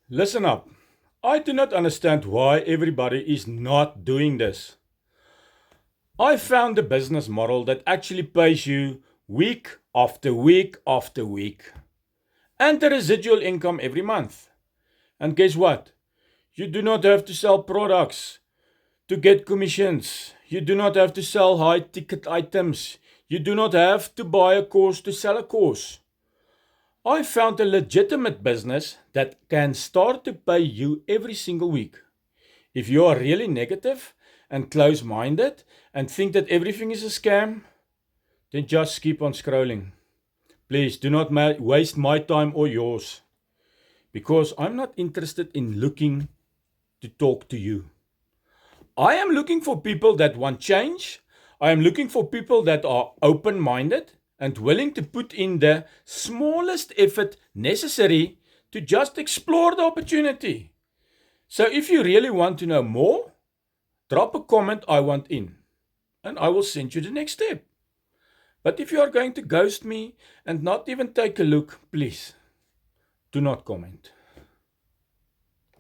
Listen up. I do not understand why everybody is not doing this. I found a business model that actually pays you week after week after week and the residual income every month. And guess what? You do not have to sell products to get commissions. You do not have to sell high ticket items. You do not have to buy a course to sell a course. I found a legitimate business that can start to pay you every single week. If you are really negative and close minded and think that everything is a scam, then just keep on scrolling. Please do not waste my time or yours because I'm not interested in looking to talk to you. I am looking for people that want change. I am looking for people that are open minded and willing to put in the smallest effort necessary to just explore the opportunity. So if you really want to know more, drop a comment I want in and I will send you the next step. But if you are going to ghost me and not even take a look, please do not comment.